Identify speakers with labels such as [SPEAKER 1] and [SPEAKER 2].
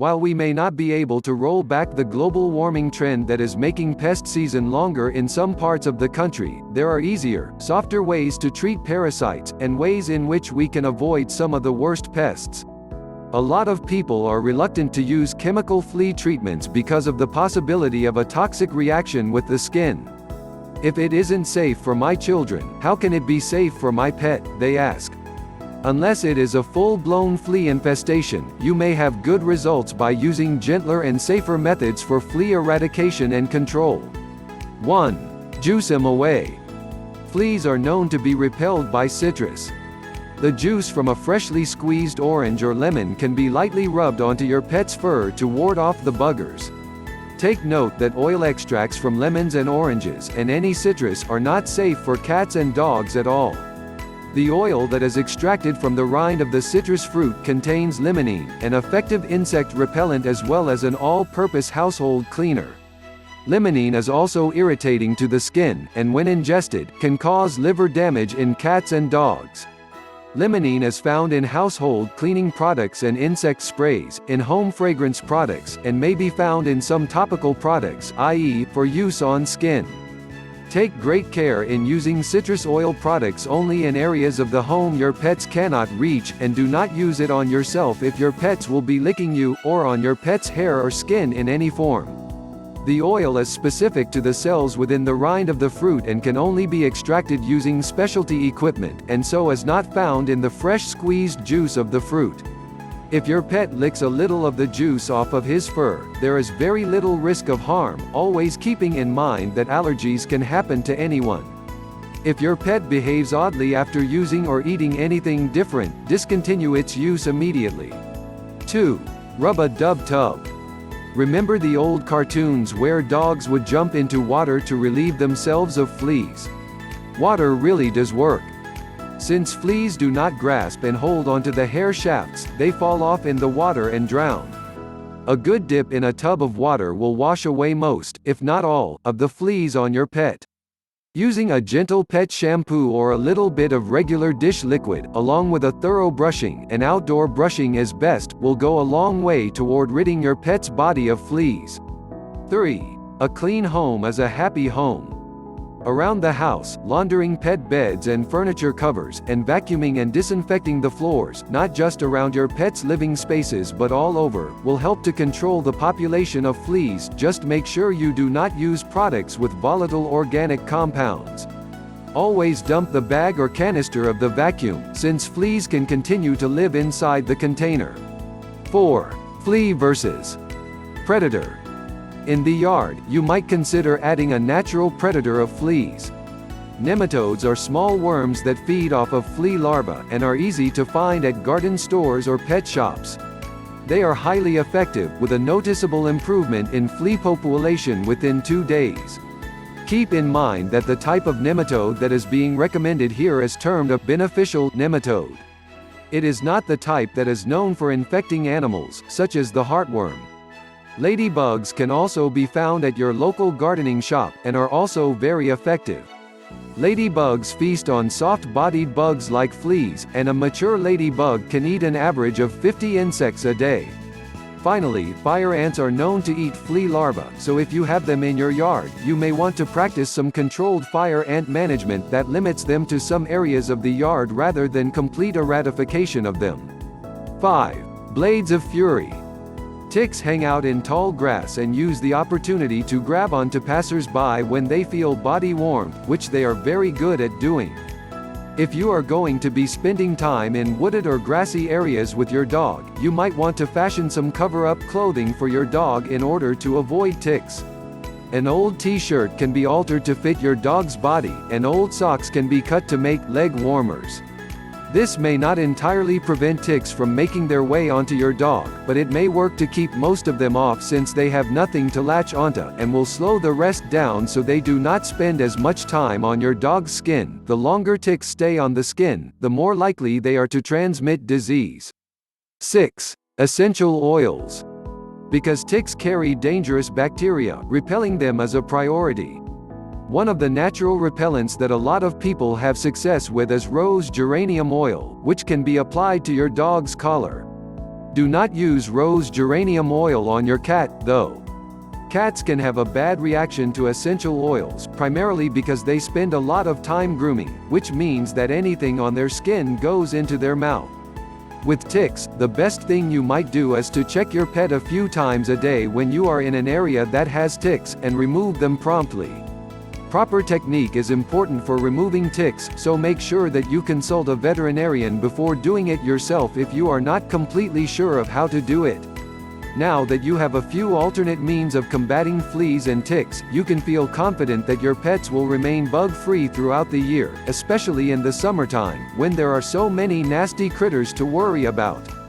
[SPEAKER 1] While we may not be able to roll back the global warming trend that is making pest season longer in some parts of the country, there are easier, softer ways to treat parasites, and ways in which we can avoid some of the worst pests. A lot of people are reluctant to use chemical flea treatments because of the possibility of a toxic reaction with the skin. If it isn't safe for my children, how can it be safe for my pet, they ask. Unless it is a full-blown flea infestation, you may have good results by using gentler and safer methods for flea eradication and control. 1. Juice them away. Fleas are known to be repelled by citrus. The juice from a freshly squeezed orange or lemon can be lightly rubbed onto your pet's fur to ward off the buggers. Take note that oil extracts from lemons and oranges and any citrus are not safe for cats and dogs at all. The oil that is extracted from the rind of the citrus fruit contains limonene, an effective insect repellent as well as an all-purpose household cleaner. Limonene is also irritating to the skin, and when ingested, can cause liver damage in cats and dogs. Limonene is found in household cleaning products and insect sprays, in home fragrance products, and may be found in some topical products, i.e., for use on skin. Take great care in using citrus oil products only in areas of the home your pets cannot reach, and do not use it on yourself if your pets will be licking you, or on your pet's hair or skin in any form. The oil is specific to the cells within the rind of the fruit and can only be extracted using specialty equipment, and so is not found in the fresh squeezed juice of the fruit. If your pet licks a little of the juice off of his fur, there is very little risk of harm, always keeping in mind that allergies can happen to anyone. If your pet behaves oddly after using or eating anything different, discontinue its use immediately. 2. Rub a dub tub. Remember the old cartoons where dogs would jump into water to relieve themselves of fleas? Water really does work. Since fleas do not grasp and hold onto the hair shafts, they fall off in the water and drown. A good dip in a tub of water will wash away most, if not all, of the fleas on your pet. Using a gentle pet shampoo or a little bit of regular dish liquid, along with a thorough brushing, and outdoor brushing is best, will go a long way toward ridding your pet's body of fleas. 3. A clean home is a happy home. Around the house, laundering pet beds and furniture covers, and vacuuming and disinfecting the floors, not just around your pet's living spaces but all over, will help to control the population of fleas. Just make sure you do not use products with volatile organic compounds. Always dump the bag or canister of the vacuum, since fleas can continue to live inside the container. 4. Flea versus predator. In the yard, you might consider adding a natural predator of fleas. Nematodes are small worms that feed off of flea larvae, and are easy to find at garden stores or pet shops. They are highly effective, with a noticeable improvement in flea population within 2 days. Keep in mind that the type of nematode that is being recommended here is termed a beneficial nematode. It is not the type that is known for infecting animals, such as the heartworm. Ladybugs can also be found at your local gardening shop, and are also very effective. Ladybugs feast on soft-bodied bugs like fleas, and a mature ladybug can eat an average of 50 insects a day. Finally, fire ants are known to eat flea larvae, so if you have them in your yard, you may want to practice some controlled fire ant management that limits them to some areas of the yard rather than complete eradication of them. 5. Blades of fury. Ticks hang out in tall grass and use the opportunity to grab onto passers-by when they feel body warmth, which they are very good at doing. If you are going to be spending time in wooded or grassy areas with your dog, you might want to fashion some cover-up clothing for your dog in order to avoid ticks. An old t-shirt can be altered to fit your dog's body, and old socks can be cut to make leg warmers. This may not entirely prevent ticks from making their way onto your dog, but it may work to keep most of them off since they have nothing to latch onto, and will slow the rest down so they do not spend as much time on your dog's skin. The longer ticks stay on the skin, the more likely they are to transmit disease. 6. Essential oils. Because ticks carry dangerous bacteria, repelling them is a priority. One of the natural repellents that a lot of people have success with is rose geranium oil, which can be applied to your dog's collar. Do not use rose geranium oil on your cat, though. Cats can have a bad reaction to essential oils, primarily because they spend a lot of time grooming, which means that anything on their skin goes into their mouth. With ticks, the best thing you might do is to check your pet a few times a day when you are in an area that has ticks, and remove them promptly. Proper technique is important for removing ticks, so make sure that you consult a veterinarian before doing it yourself if you are not completely sure of how to do it. Now that you have a few alternate means of combating fleas and ticks, you can feel confident that your pets will remain bug-free throughout the year, especially in the summertime, when there are so many nasty critters to worry about.